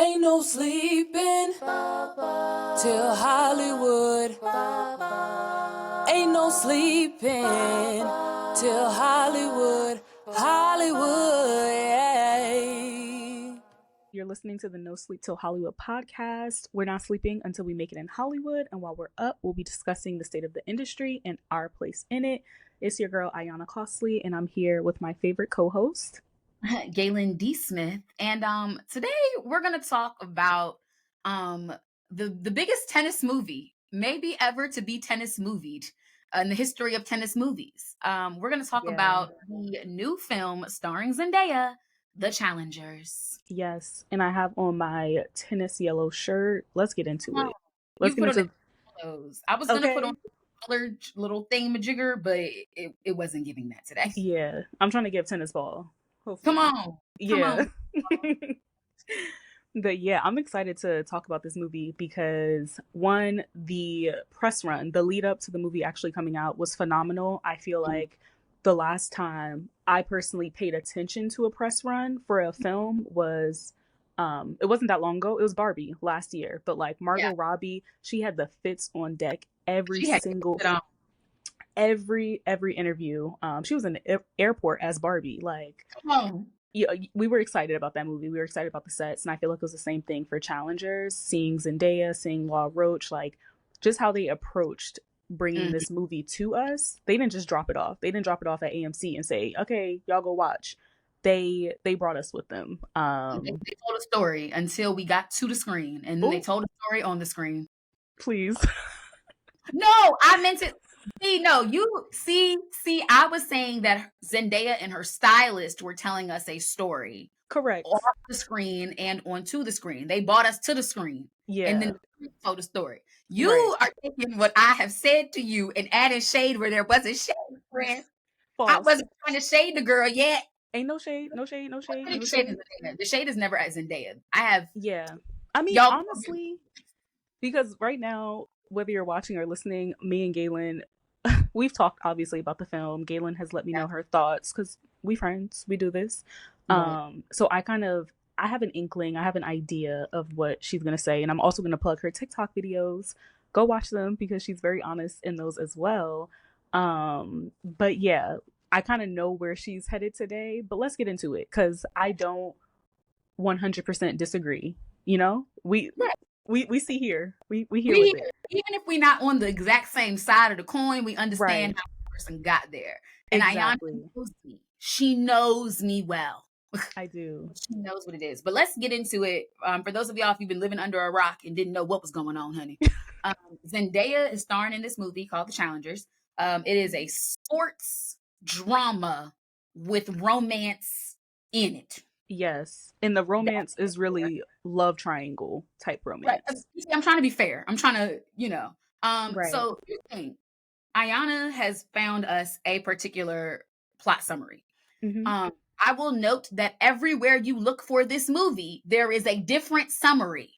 Ain't no sleeping till Hollywood. Ain't no sleeping till Hollywood. Hollywood, yeah. You're listening to the No Sleep Till Hollywood podcast. We're not sleeping until we make it in Hollywood. And while we're up, we'll be discussing the state of the industry and our place in it. It's your girl, Ayanna Costley, and I'm here with my favorite co-host, Gaelyn D. Smith. And today we're going to talk about the biggest tennis movie, maybe ever to be tennis movied in the history of tennis movies. We're going to talk about the new film starring Zendaya, The Challengers. Yes, and I have on my tennis yellow shirt. Let's get into it. Let's You get put into clothes. I was going to put on a colored little thingamajigger, but it wasn't giving that today. Yeah, I'm trying to give tennis ball. Come Hopefully. on. Yeah. But yeah, I'm excited to talk about this movie because one, the press run, the lead up to the movie actually coming out was phenomenal. I feel like the last time I personally paid attention to a press run for a film was it wasn't that long ago. It was Barbie last year, but like Margot Robbie, she had the fits on deck every interview. She was in the airport as Barbie. Like, yeah, we were excited about that movie. We were excited about the sets, and I feel like it was the same thing for Challengers. Seeing Zendaya, seeing Law Roach, like just how they approached bringing this movie to us. They didn't just drop it off. They didn't drop it off at AMC and say, "Okay, y'all go watch." They brought us with them. They told a story until we got to the screen, and then they told a story on the screen. Please. No, I meant it. See, I was saying that Zendaya and her stylist were telling us a story. Correct. Off the screen and onto the screen. They brought us to the screen. Yeah. And then told the story. You are taking what I have said to you and adding shade where there wasn't shade, friend. False. I wasn't trying to shade the girl yet. Ain't no shade, no shade, no shade. No shade. The shade is never at Zendaya. I mean, honestly, because right now, whether you're watching or listening, me and Gaelyn, we've talked obviously about the film. Gaelyn has let me know her thoughts because we friends, we do this. So I have an inkling, I have an idea of what she's gonna say, and I'm also gonna plug her TikTok videos. Go watch them because she's very honest in those as well. But yeah, I kind of know where she's headed today. But let's get into it because I don't 100% disagree. You know, we see here. We hear with it. Even if we're not on the exact same side of the coin, we understand how the person got there. And exactly. Ayanna knows me. She knows me well. I do. She knows what it is. But let's get into it. For those of y'all, if you've been living under a rock and didn't know what was going on, honey. Zendaya is starring in this movie called The Challengers. It is a sports drama with romance in it. Yes. And the romance is really love triangle type romance. Right. I'm trying to be fair. I'm trying to, So here's the thing. Ayanna has found us a particular plot summary. Mm-hmm. I will note that everywhere you look for this movie, there is a different summary.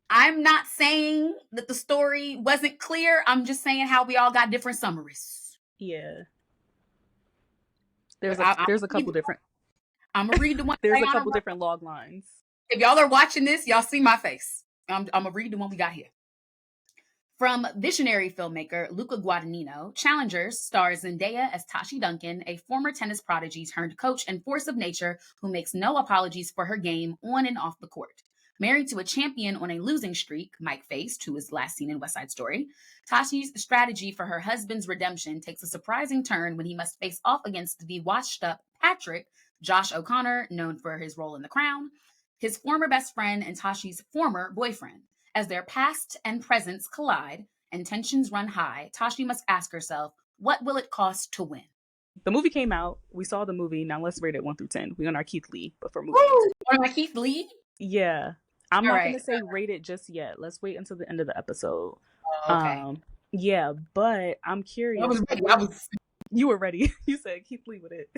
I'm not saying that the story wasn't clear. I'm just saying how we all got different summaries. Yeah. There's a couple different. I'm gonna read the one. There's a couple different log lines. If y'all are watching this, y'all see my face. I'm gonna read the one we got here. From visionary filmmaker Luca Guadagnino, Challengers stars Zendaya as Tashi Duncan, a former tennis prodigy turned coach and force of nature who makes no apologies for her game on and off the court. Married to a champion on a losing streak, Mike Faced, who was last seen in West Side Story, Tashi's strategy for her husband's redemption takes a surprising turn when he must face off against the washed-up Patrick, Josh O'Connor, known for his role in The Crown, his former best friend and Tashi's former boyfriend. As their past and presents collide and tensions run high, Tashi must ask herself, what will it cost to win? The movie came out. We saw the movie. Now let's rate it 1 through 10. We're on our Keith Lee, but for movies. On our Keith Lee? Yeah. I'm not going to say rate it just yet. Let's wait until the end of the episode. Okay. Yeah, but I'm curious. You were ready. You said Keith Lee with it.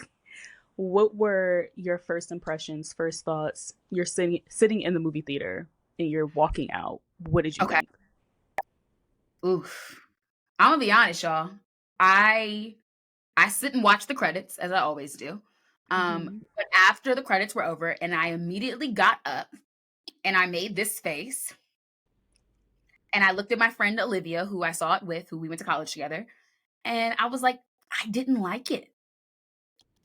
What were your first impressions, first thoughts? You're sitting in the movie theater and you're walking out. What did you think? Oof. I'm gonna be honest, y'all. I sit and watch the credits as I always do. But after the credits were over and I immediately got up and I made this face. And I looked at my friend Olivia, who I saw it with, who we went to college together, and I was like, I didn't like it.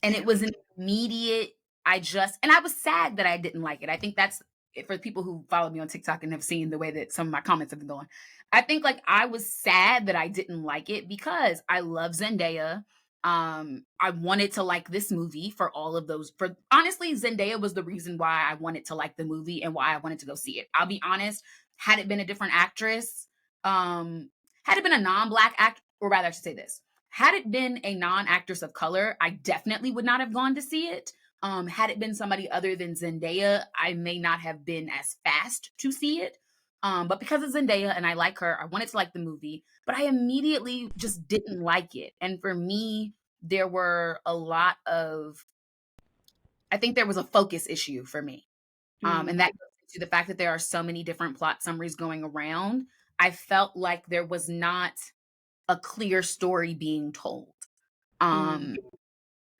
And it was an immediate, and I was sad that I didn't like it. I think that's for people who follow me on TikTok and have seen the way that some of my comments have been going. I think like I was sad that I didn't like it because I love Zendaya. I wanted to like this movie for all of those. For honestly, Zendaya was the reason why I wanted to like the movie and why I wanted to go see it. I'll be honest, had it been a different actress, had it been a non-black act, or rather, I should say this, had it been a non-actress of color, I definitely would not have gone to see it. Had it been somebody other than Zendaya, I may not have been as fast to see it. But because of Zendaya and I like her, I wanted to like the movie, but I immediately just didn't like it. And for me, there were a lot of, I think there was a focus issue for me. And that goes to the fact that there are so many different plot summaries going around. I felt like there was not a clear story being told.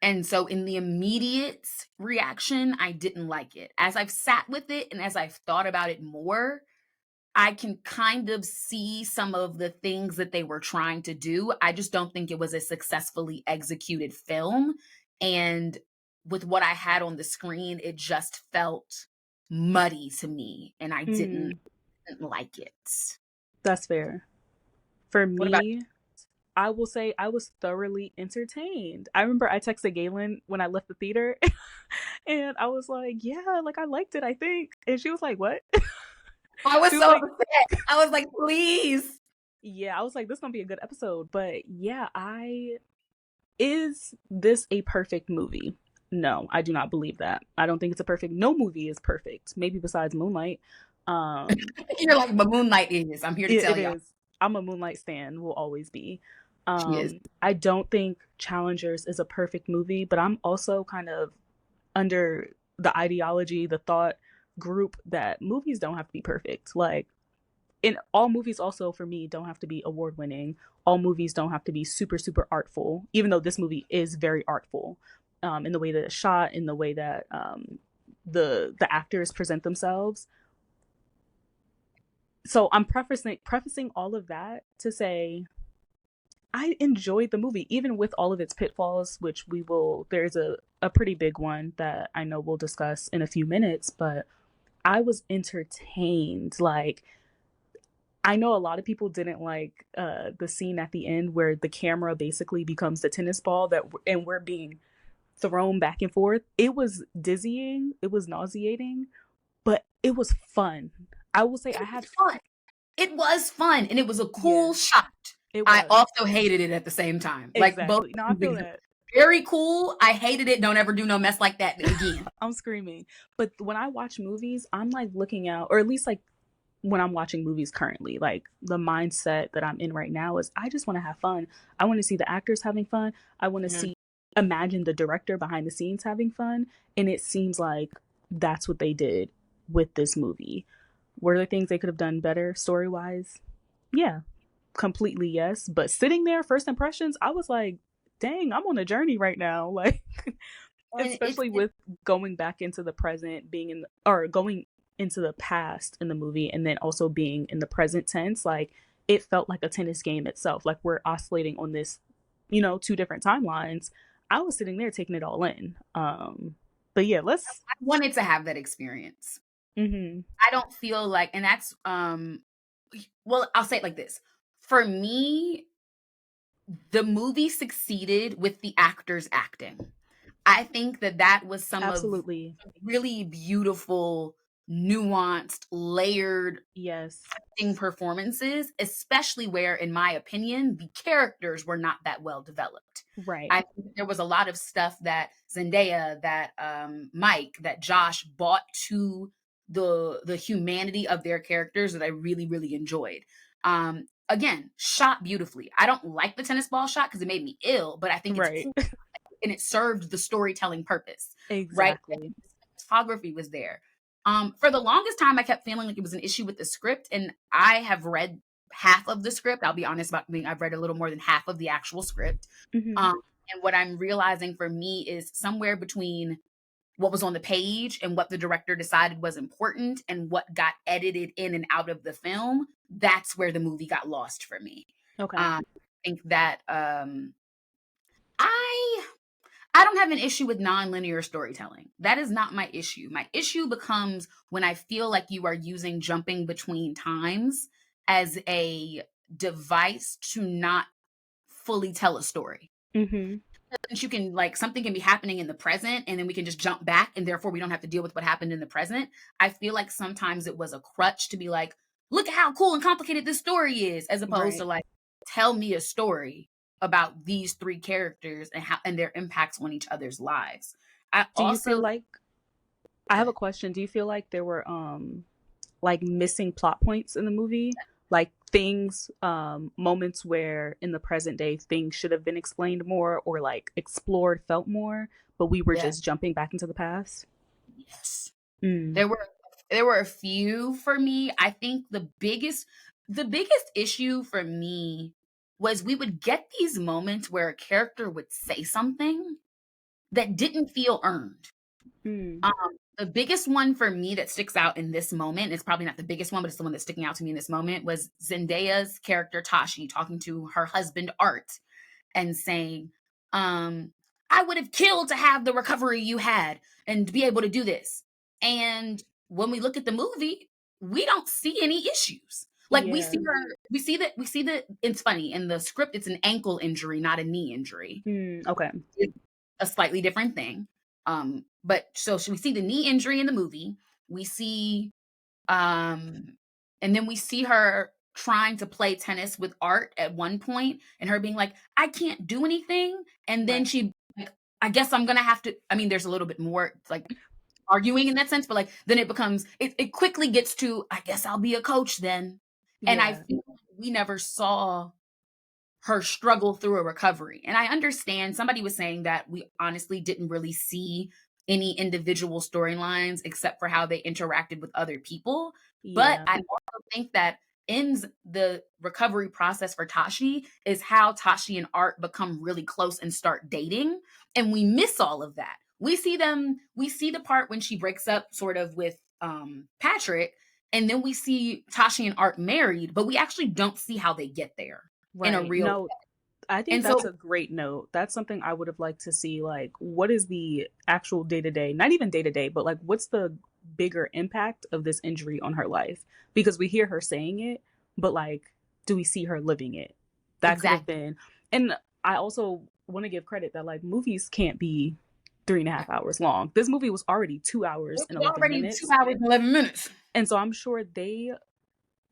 And so in the immediate reaction, I didn't like it. As I've sat with it and as I've thought about it more, I can kind of see some of the things that they were trying to do. I just don't think it was a successfully executed film. And with what I had on the screen, it just felt muddy to me and I didn't like it. That's fair. For What about me, I will say I was thoroughly entertained. I remember I texted Gaelyn when I left the theater and I was like, yeah, like I liked it, I think. And she was like, what? I was She was so like, upset. I was like, please. yeah, I was like, this is gonna be a good episode. But yeah, is this a perfect movie? No, I do not believe that. I don't think it's a perfect, no movie is perfect. Maybe besides Moonlight. You're like, but Moonlight is. I'm here to tell It y'all. is. I'm a Moonlight stan, will always be. She is. I don't think Challengers is a perfect movie, but I'm also kind of under the ideology, the thought group that movies don't have to be perfect. Like, in all movies, also for me, don't have to be award winning. All movies don't have to be super, super artful, even though this movie is very artful, in the way that it's shot, in the way that the actors present themselves. So I'm prefacing all of that to say I enjoyed the movie, even with all of its pitfalls, which there's a pretty big one that I know we'll discuss in a few minutes, but I was entertained. Like, I know a lot of people didn't like the scene at the end where the camera basically becomes the tennis ball and we're being thrown back and forth. It was dizzying, it was nauseating, but it was fun. I will say It I was had fun. It was fun, and it was a yeah, cool shot. it I was. also hated it at the same time. Like both Exactly. No, I feel things. that. Very cool. I hated it. Don't ever do no mess like that again. I'm screaming. But when I watch movies, I'm like looking out, or at least like when I'm watching movies currently, like the mindset that I'm in right now is I just want to have fun. I want to see the actors having fun. I want to Mhm. imagine the director behind the scenes having fun. And it seems like that's what they did with this movie. Were there things they could have done better story wise? Yeah, completely yes. But sitting there, first impressions, I was like, dang, I'm on a journey right now. Like, And especially with going back into the present, or going into the past in the movie, and then also being in the present tense. Like, it felt like a tennis game itself. Like, we're oscillating on this, two different timelines. I was sitting there taking it all in. But yeah, let's. I wanted to have that experience. Mm-hmm. I don't feel like, and that's well, I'll say it like this. For me, the movie succeeded with the actors acting. I think that was some of Absolutely. really beautiful, nuanced, layered Yes. acting performances, especially where, in my opinion, the characters were not that well developed. Right. I think there was a lot of stuff that Zendaya, that Mike, that Josh brought to the humanity of their characters that I really, really enjoyed. Again, shot beautifully. I don't like the tennis ball shot because it made me ill, but I think it's Right. cool and it served the storytelling purpose, right? Exactly. Cinematography was there. For the longest time, I kept feeling like it was an issue with the script, and I have read half of the script. I'll be honest about being, I've read a little more than half of the actual script. Mm-hmm. Um, and what I'm realizing for me is somewhere between what was on the page and what the director decided was important and what got edited in and out of the film, that's where the movie got lost for me. Okay. I think that I don't have an issue with nonlinear storytelling. That is not my issue. My issue becomes when I feel like you are using jumping between times as a device to not fully tell a story. Mm-hmm. Since you can, like, something can be happening in the present and then we can just jump back and therefore we don't have to deal with what happened in the present. I feel like sometimes it was a crutch to be like, look at how cool and complicated this story is, as opposed to Right. like, tell me a story about these three characters and how and their impacts on each other's lives. I Do you feel also like I have a question. Do you feel like there were like missing plot points in the movie? Like things, moments where in the present day things should have been explained more or like explored, felt more, but we were yeah, just jumping back into the past? yes. Mm. There were a few for me. I think the biggest issue for me was we would get these moments where a character would say something that didn't feel earned. Mm. Um, the biggest one for me that sticks out in this moment, it's probably not the biggest one, but it's the one that's sticking out to me in this moment, was Zendaya's character Tashi talking to her husband Art and saying, I would have killed to have the recovery you had and be able to do this. And when we look at the movie, we don't see any issues. Like Yeah. we see that it's funny. In the script, it's an ankle injury, not a knee injury. Mm. Okay. It's a slightly different thing. But so we see the knee injury in the movie. We see um, and then we see her trying to play tennis with Art at one point and her being like, I can't do anything. And then Right. she, like, I guess I'm going to have to. I mean, there's a little bit more like arguing in that sense, but like, then it quickly gets to, I guess I'll be a coach then. And I Yeah. feel like we never saw her struggle through a recovery. And I understand somebody was saying that we honestly didn't really see any individual storylines except for how they interacted with other people. But Yeah. I also think that ends the recovery process for Tashi is how Tashi and Art become really close and start dating. And we miss all of that. We see the part when she breaks up sort of with Patrick, and then we see Tashi and Art married, but we actually don't see how they get there in a Right. real. No, I think And that's so a great note. That's something I would have liked to see. Like, what is the actual day to day, not even day to day, but like, what's the bigger impact of this injury on her life? Because we hear her saying it, but like, do we see her living it? That could have exactly. been. And I also want to give credit that like movies can't be 3.5 hours long. This movie was already 2 hours It and was 11 already 2 minutes. hours and 11 minutes. And so I'm sure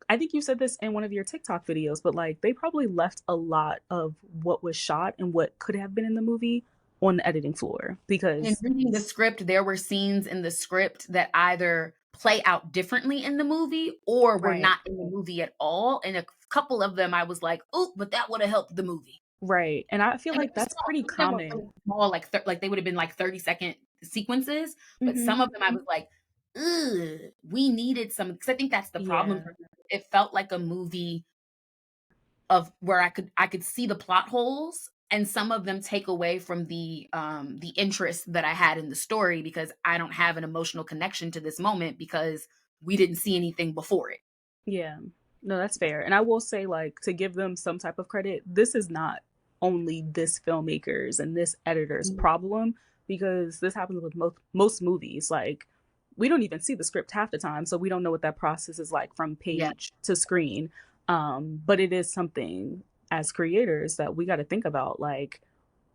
I think you said this in one of your TikTok videos, but like they probably left a lot of what was shot and what could have been in the movie on the editing floor In because reading the script, there were scenes in the script that either play out differently in the movie or were right, not in the movie at all. And a couple of them I was like, oh, but that would have helped the movie. right. And I feel And they like were that's small. pretty Some of them were common. really small, like they would have been like 30-second sequences. But Hmm. some of them I was like, ugh, we needed some, because I think that's the problem Yeah, for me. It felt like a movie of where I could see the plot holes, and some of them take away from the interest that I had in the story because I don't have an emotional connection to this moment because we didn't see anything before it. yeah. No, that's fair. And I will say, like, to give them some type of credit, this is not only this filmmaker's and this editor's Mhm. problem because this happens with most movies. Like, we don't even see the script half the time, so we don't know what that process is like from Yeah, page to screen. But it is something as creators that we got to think about. Like,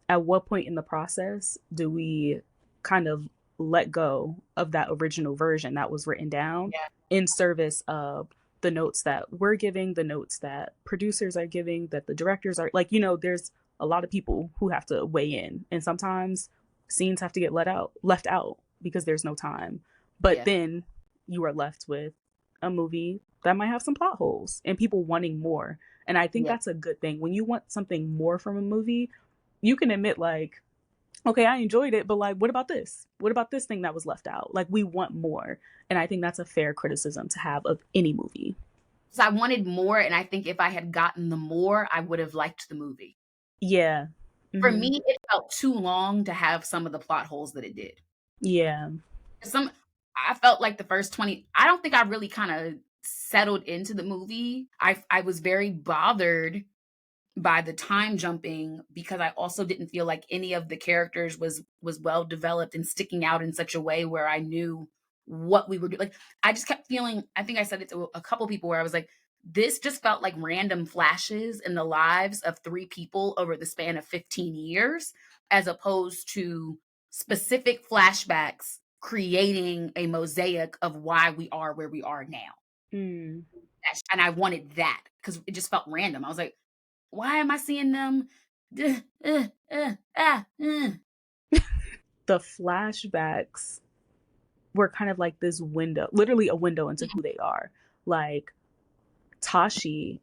at what point in the process do we kind of let go of that original version that was written down yeah, in service of the notes that we're giving, the notes that producers are giving, that the directors are like, there's a lot of people who have to weigh in. And sometimes scenes have to get left out because there's no time. But yeah, then you are left with a movie that might have some plot holes and people wanting more. And I think yeah, that's a good thing. When you want something more from a movie, you can admit like, okay, I enjoyed it, but like, what about this? What about this thing that was left out? Like, we want more. And I think that's a fair criticism to have of any movie. so I wanted more, and I think if I had gotten the more, I would have liked the movie. Yeah. For Hmm. me, it felt too long to have some of the plot holes that it did. Yeah. I felt like the first 20, I don't think I really kind of settled into the movie. I was very bothered by the time jumping because I also didn't feel like any of the characters was well developed and sticking out in such a way where I knew what we were doing. Like I just kept feeling, I think I said it to a couple people where I was like, this just felt like random flashes in the lives of three people over the span of 15 years, as opposed to specific flashbacks creating a mosaic of why we are where we are now. Mm. And I wanted that because it just felt random. I was like, why am I seeing them? The flashbacks were kind of like this window, literally a window into who they are. Like Tashi,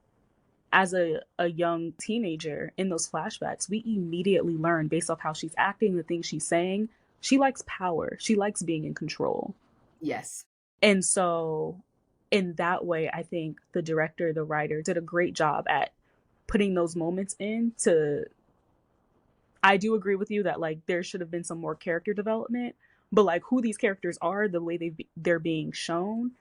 as a young teenager in those flashbacks, we immediately learn based off how she's acting, the things she's saying, she likes power. She likes being in control. Yes. And so in that way, I think the director, the writer did a great job at putting those moments in to I do agree with you that like there should have been some more character development, but like who these characters are, the way they're being shown,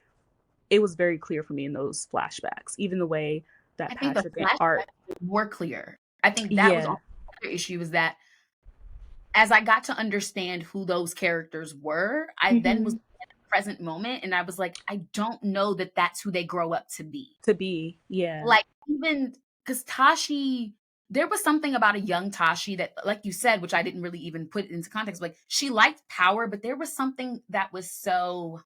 it was very clear for me in those flashbacks. Even the way that I think the Patrick and Art, flashback was more clear. I think that was yeah, also the other issue, is that as I got to understand who those characters were, I then was mm-hmm. in the present moment and I was like, I don't know that that's who they grow up to be. To be, yeah, Like, even because Tashi, there was something about a young Tashi that, like you said, which I didn't really even put into context, like she liked power, but there was something that was so,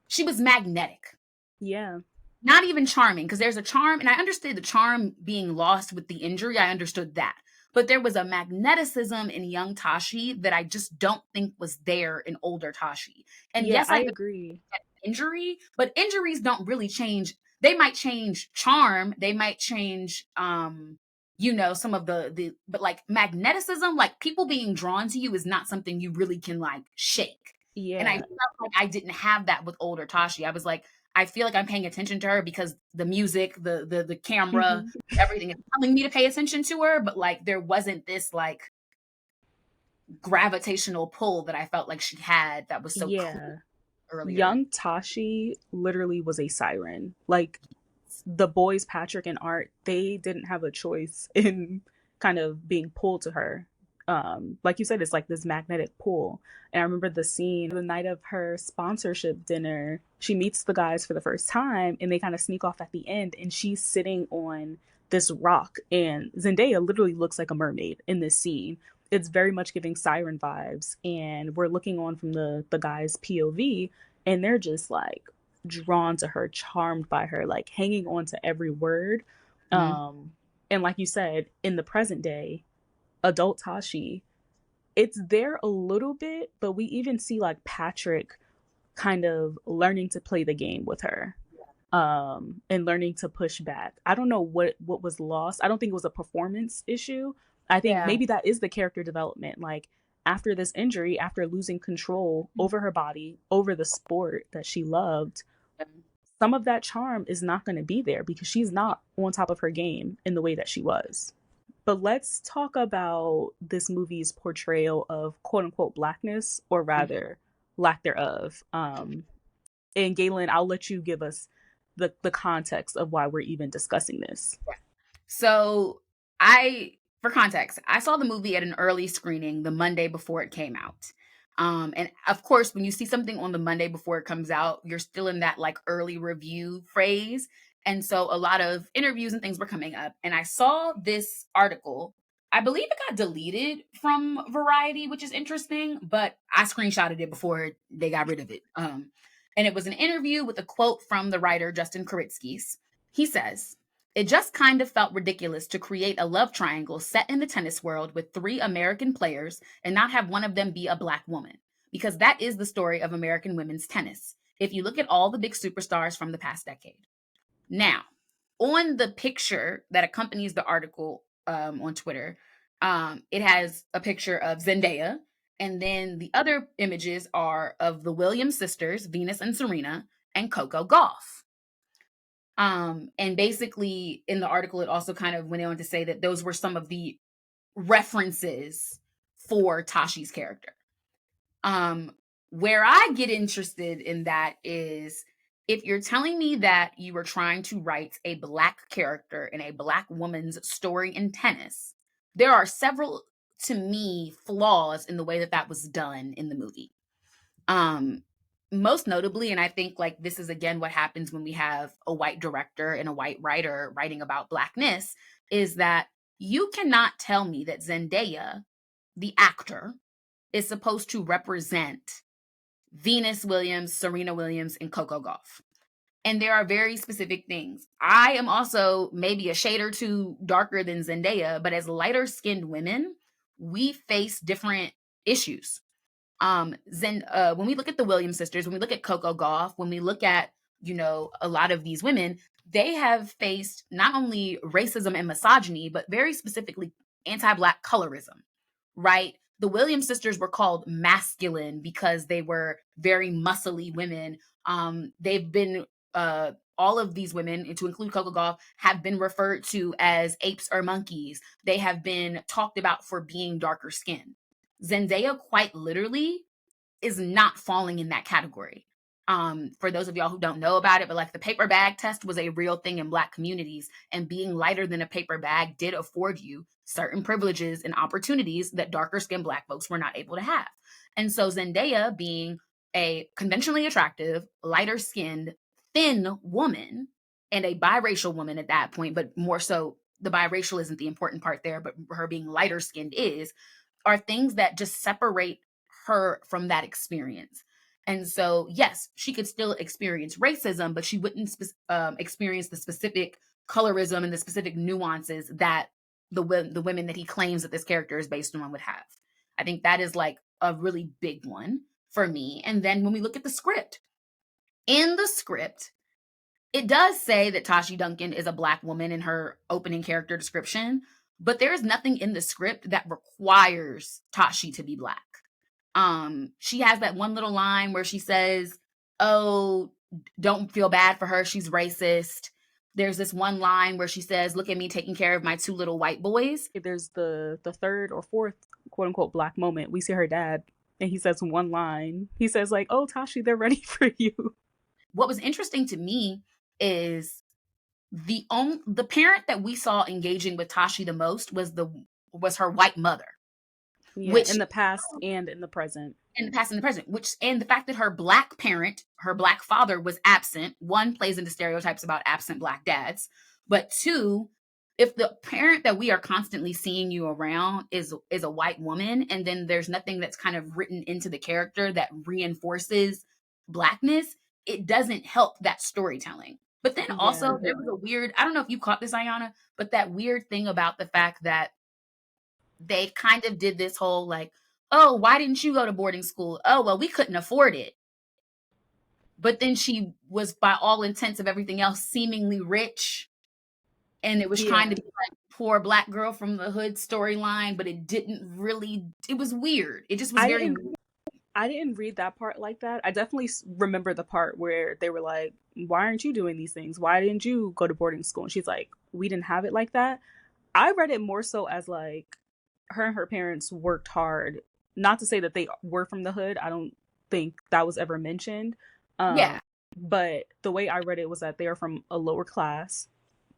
she was magnetic. yeah, Not even charming, because there's a charm, and I understood the charm being lost with the injury. I understood that. But there was a magneticism in young Tashi that I just don't think was there in older Tashi. And yeah, yes, I I know agree. injury, but injuries don't really change. They might change charm, they might change some of the but like magneticism, like people being drawn to you is not something you really can like shake. And I Yeah, felt like I didn't have that with older Tashi. I was like, I feel like I'm paying attention to her because the music, the camera, mm-hmm. everything is telling me to pay attention to her, but like there wasn't this like gravitational pull that I felt like she had that was so clear Yeah. earlier. Young Tashi literally was a siren. Like the boys, Patrick and Art, they didn't have a choice in kind of being pulled to her. Like you said, it's like this magnetic pull. And I remember the scene the night of her sponsorship dinner. She meets the guys for the first time and they kind of sneak off at the end. And she's sitting on this rock. And Zendaya literally looks like a mermaid in this scene. It's very much giving siren vibes. And we're looking on from the guy's POV and they're just like drawn to her, charmed by her, like hanging on to every word. Mm-hmm. And like you said, in the present day, adult Tashi, it's there a little bit, but we even see like Patrick kind of learning to play the game with her. And learning to push back. I don't know what was lost. I don't think it was a performance issue. I think Yeah. maybe that is the character development. Like after this injury, after losing control over her body, over the sport that she loved, some of that charm is not going to be there because she's not on top of her game in the way that she was. But let's talk about this movie's portrayal of quote unquote blackness, or rather lack thereof. And Galen, I'll let you give us the context of why we're even discussing this. So for context, I saw the movie at an early screening the Monday before it came out. And of course, when you see something on the Monday before it comes out, you're still in that like early review phase. And so a lot of interviews and things were coming up. And I saw this article. I believe it got deleted from Variety, which is interesting, but I screenshotted it before they got rid of it. And it was an interview with a quote from the writer Justin Kuritzkis. He says, "It just kind of felt ridiculous to create a love triangle set in the tennis world with three American players and not have one of them be a Black woman, because that is the story of American women's tennis. If you look at all the big superstars from the past decade." Now, on the picture that accompanies the article on Twitter, it has a picture of Zendaya, and then the other images are of the Williams sisters, Venus and Serena, and Coco Gauff. And basically in the article, it also kind of went on to say that those were some of the references for Tashi's character. Um, Where I get interested in that is if you're telling me that you were trying to write a Black character in a Black woman's story in tennis, there are several, to me, flaws in the way that that was done in the movie. Um, Most notably, and I think like this is again what happens when we have a white director and a white writer writing about Blackness, is that you cannot tell me that Zendaya, the actor, is supposed to represent Venus Williams, Serena Williams, and Coco Gauff. And there are very specific things. I am also maybe a shade or two darker than Zendaya, but as lighter skinned women, we face different issues. When we look at the Williams sisters, when we look at Coco Gauff, when we look at, you know, a lot of these women, they have faced not only racism and misogyny, but very specifically anti-Black colorism, right? The Williams sisters were called masculine because they were very muscly women. They've been all of these women, and to include Coco Gauff, have been referred to as apes or monkeys. They have been talked about for being darker skinned. Zendaya quite literally is not falling in that category. For those of y'all who don't know about it, but like the paper bag test was a real thing in Black communities, and being lighter than a paper bag did afford you certain privileges and opportunities that darker skinned Black folks were not able to have. And so Zendaya, being a conventionally attractive, lighter skinned, thin woman, and a biracial woman at that point, but more so the biracial isn't the important part there, but her being lighter skinned is, are things that just separate her from that experience. And so, yes, she could still experience racism, but she wouldn't experience the specific colorism and the specific nuances that the women that he claims that this character is based on would have. I think that is like a really big one for me. And then when we look at the script, in the script, it does say that Tashi Duncan is a Black woman in her opening character description, but there is nothing in the script that requires Tashi to be Black. She has that one little line where she says, "Oh, don't feel bad for her, she's racist." There's this one line where she says, "Look at me taking care of my two little white boys." There's the third or fourth quote unquote Black moment. We see her dad and he says one line. He says like, "Oh, Tashi, they're ready for you." What was interesting to me is the parent that we saw engaging with Tashi the most was her white mother. Yeah, Which in the past and in the present. In the past and the present, and the fact that her Black parent, her Black father, was absent, one, plays into stereotypes about absent Black dads, but two, if the parent that we are constantly seeing you around is a white woman, and then there's nothing that's kind of written into the character that reinforces Blackness, it doesn't help that storytelling. But then also there was a weird, I don't know if you caught this, Ayanna, but that weird thing about the fact that they kind of did this whole like, "Oh, why didn't you go to boarding school?" "Oh, well, we couldn't afford it." But then she was, by all intents of everything else, seemingly rich. And it was trying to be like poor Black girl from the hood storyline, but it didn't really, it was weird. It just was very weird. I didn't read that part like that. I definitely remember the part where they were like, "Why aren't you doing these things? Why didn't you go to boarding school?" And she's like, "We didn't have it like that." I read it more so as like her and her parents worked hard. Not to say that they were from the hood. I don't think that was ever mentioned. Yeah. But the way I read it was that they are from a lower class,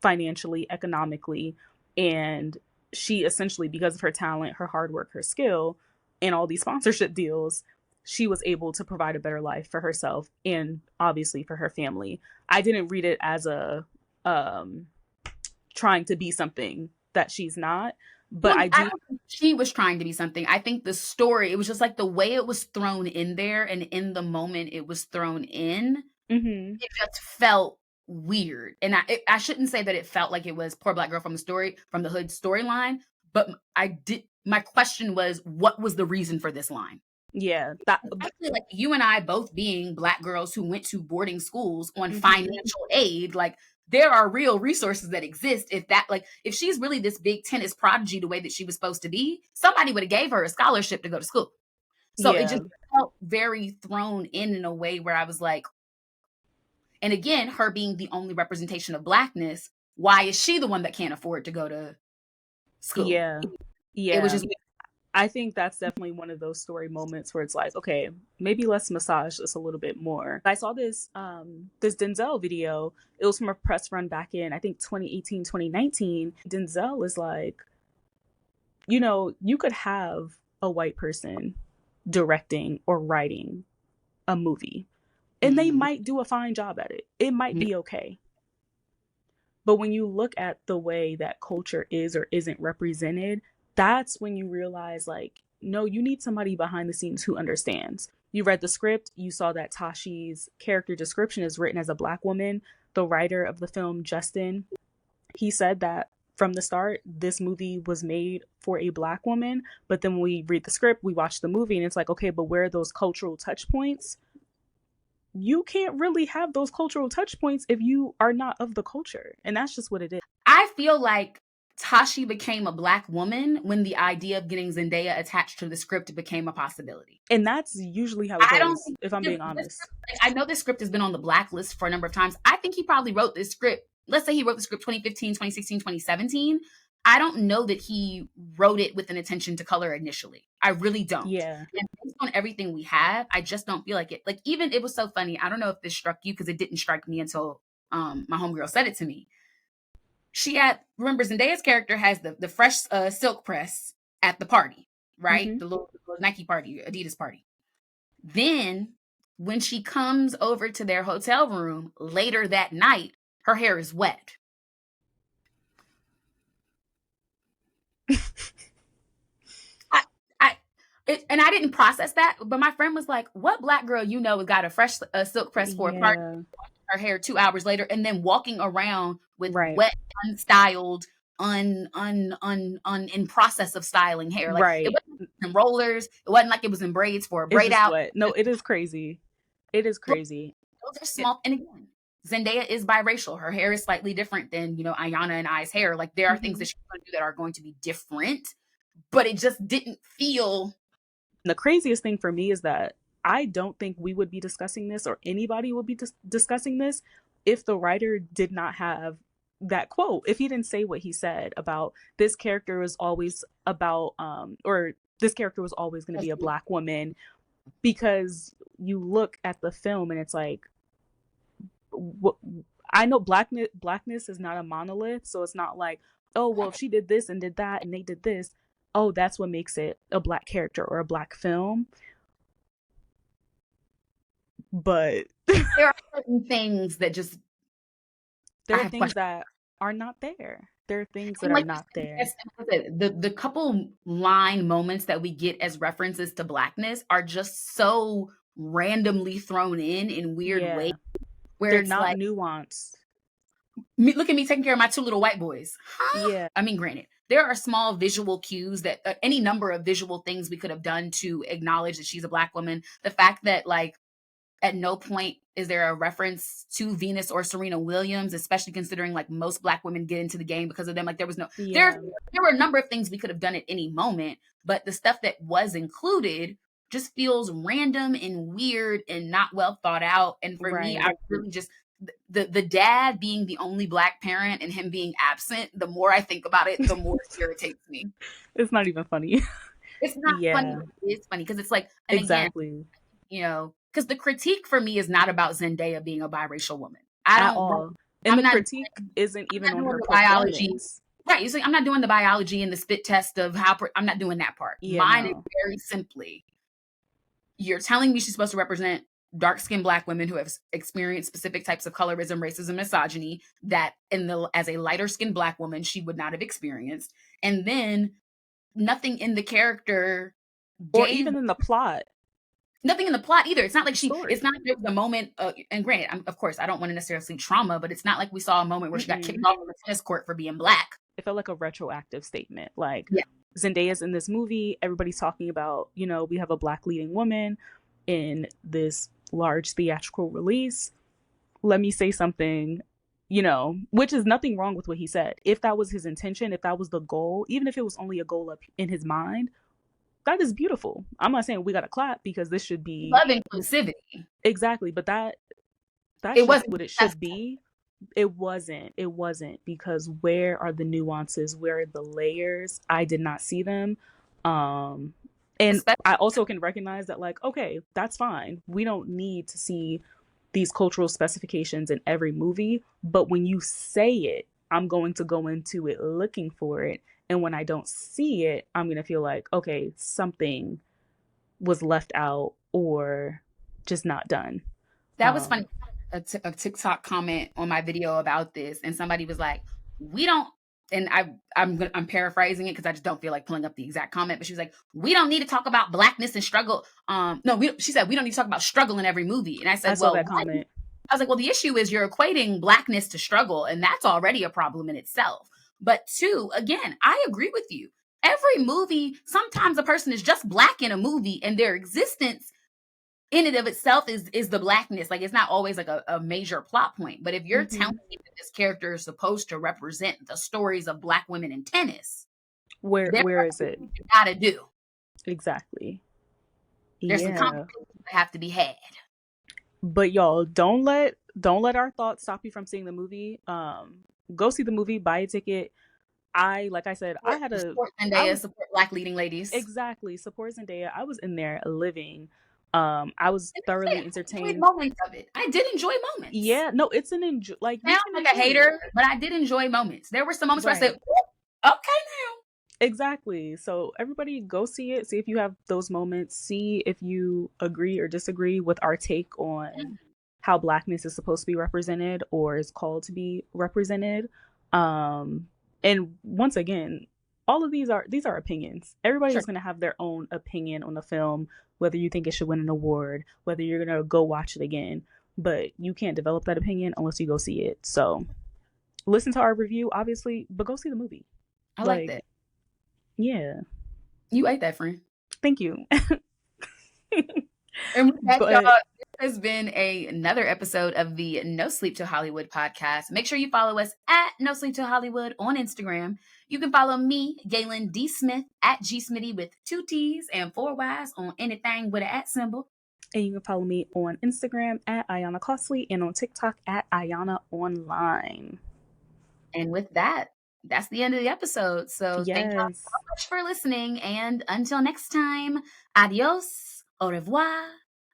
financially, economically, and she essentially, because of her talent, her hard work, her skill, and all these sponsorship deals, she was able to provide a better life for herself and obviously for her family. I didn't read it as a trying to be something that she's not, but Well, I do. don't think she was trying to be something. I think the story, it was just like the way it was thrown in there, and in the moment it was thrown in, it just felt weird. And I shouldn't say that it felt like it was poor Black girl from the hood storyline, but my question was, what was the reason for this line? Yeah, Especially like you and I both being Black girls who went to boarding schools on financial aid, like there are real resources that exist. If she's really this big tennis prodigy the way that she was supposed to be, somebody would have gave her a scholarship to go to school. So it just felt very thrown in a way where I was like, and again, her being the only representation of Blackness, why is she the one that can't afford to go to school? Yeah. It was just weird. I think that's definitely one of those story moments where it's like, okay, maybe let's massage this a little bit more. I saw this Denzel video. It was from a press run back in, I think, 2018, 2019. Denzel is like, you could have a white person directing or writing a movie, and they might do a fine job at it. It might be okay. But when you look at the way that culture is or isn't represented, that's when you realize, like, no, you need somebody behind the scenes who understands. You read the script, you saw that Tashi's character description is written as a Black woman. The writer of the film, Justin, he said that from the start, this movie was made for a Black woman. But then when we read the script, we watch the movie, and it's like, okay, but where are those cultural touch points? You can't really have those cultural touch points if you are not of the culture. And that's just what it is. I feel like Tashi became a Black woman when the idea of getting Zendaya attached to the script became a possibility. And that's usually how it goes, if I'm being honest. I know this script has been on the blacklist for a number of times. I think he probably wrote this script. Let's say he wrote the script 2015, 2016, 2017. I don't know that he wrote it with an intention to color initially. I really don't. Yeah. And based on everything we have, I just don't feel like it. Like, even it was so funny. I don't know if this struck you, because it didn't strike me until my homegirl said it to me. She had, remember, Zendaya's character has the fresh silk press at the party, right? Mm-hmm. The little Nike party, Adidas party. Then when she comes over to their hotel room later that night, her hair is wet. And I didn't process that, but my friend was like, what Black girl got a fresh silk press for a party, her hair 2 hours later, and then walking around with wet, unstyled, in process of styling hair. Like, it wasn't in rollers. It wasn't like it was in braids for a braid out. Wet. No, it is crazy. It is crazy. Those are small. And again, Zendaya is biracial. Her hair is slightly different than, Ayanna and I's hair. Like, there are things that she's going to do that are going to be different, but it just didn't feel. The craziest thing for me is that I don't think we would be discussing this, or anybody would be discussing this, if the writer did not have that quote. If he didn't say what he said about this character was always about, or this character was always going to be a Black woman, because you look at the film and it's like, I know blackness is not a monolith, so it's not like, oh, well, if she did this and did that and they did this, oh, that's what makes it a Black character or a Black film. But there are certain things that just, there are things that are not there. There are things that are not there. The couple line moments that we get as references to Blackness are just so randomly thrown in weird ways, where they're it's not like, nuanced. Look at me taking care of my 2 little white boys. Huh? Yeah. I mean, granted, there are small visual cues that any number of visual things we could have done to acknowledge that she's a Black woman. The fact that, like, at no point is there a reference to Venus or Serena Williams, especially considering, like, most Black women get into the game because of them. Like, there was no, there were a number of things we could have done at any moment, but the stuff that was included just feels random and weird and not well thought out. And for me, I really just, the dad being the only Black parent and him being absent, the more I think about it, the more it irritates me. It's not even funny. It's not funny. It's funny because it's like, and exactly. Again, because the critique for me is not about Zendaya being a biracial woman. At all. And the critique isn't even on her biology. Right. It's like, I'm not doing the biology and the spit test of how, I'm not doing that part. Mine is very simply, you're telling me she's supposed to represent dark-skinned Black women who have experienced specific types of colorism, racism, misogyny that as a lighter-skinned Black woman, she would not have experienced. And then nothing in the character or even in the plot. Nothing in the plot either. It's not like it's not like there was a moment, and granted, of course, I don't want to necessarily see trauma, but it's not like we saw a moment where she got kicked off of the tennis court for being Black. It felt like a retroactive statement. Like, Zendaya's in this movie, everybody's talking about, we have a Black leading woman in this large theatrical release. Let me say something, which is nothing wrong with what he said. If that was his intention, if that was the goal, even if it was only a goal up in his mind, that is beautiful. I'm not saying we gotta clap, because this should be love inclusivity. Exactly, but that it wasn't what it should be. It wasn't, because where are the nuances? Where are the layers? I did not see them. And Especially- I also can recognize that, like, okay, that's fine. We don't need to see these cultural specifications in every movie, but when you say it, I'm going to go into it looking for it. And when I don't see it, I'm going to feel like, okay, something was left out or just not done. That was funny. A TikTok comment on my video about this, and somebody was like, "We don't." And I'm paraphrasing it because I just don't feel like pulling up the exact comment. But she was like, "We don't need to talk about blackness and struggle." No, she said we don't need to talk about struggle in every movie. And I said, I saw "Well, that comment. I was like, well, the issue is you're equating blackness to struggle, and that's already a problem in itself. But two, again, I agree with you. Every movie, sometimes a person is just black in a movie, and their existence in and of itself is the blackness. Like, it's not always like a major plot point. But if you're telling me that this character is supposed to represent the stories of black women in tennis, where is it? You gotta do. Exactly. There's some Yeah. conversations that have to be had. But y'all, don't let our thoughts stop you from seeing the movie. Go see the movie, buy a ticket. Like I said, I had a support Zendaya, support black leading ladies. Exactly, support Zendaya. I was in there living. I was thoroughly entertained. Moments of it. I did enjoy moments. Yeah, no, it's an enjoy. Like, I sound like a hater, but I did enjoy moments. There were some moments where I said, "Okay, now." Exactly. So everybody go see it. See if you have those moments. See if you agree or disagree with our take on how blackness is supposed to be represented or is called to be represented. And once again, all of these are opinions. Everybody's going to have their own opinion on the film, whether you think it should win an award, whether you're going to go watch it again. But you can't develop that opinion unless you go see it. So listen to our review, obviously, but go see the movie. I like that. Yeah. You ate that, friend. Thank you. And with that, y'all, this has been another episode of the No Sleep Till Hollywood podcast. Make sure you follow us at No Sleep Till Hollywood on Instagram. You can follow me, Gaelyn D. Smith, at G Smitty with 2 T's and 4 Y's on anything with an @ symbol. And you can follow me on Instagram at Ayanna Costley and on TikTok at Ayanna Online. And with that, that's the end of the episode. So thank y'all so much for listening. And until next time, adios, au revoir,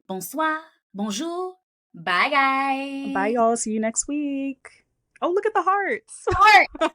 bonsoir, bonjour, bye guys. Bye y'all. See you next week. Oh, look at the hearts. Heart.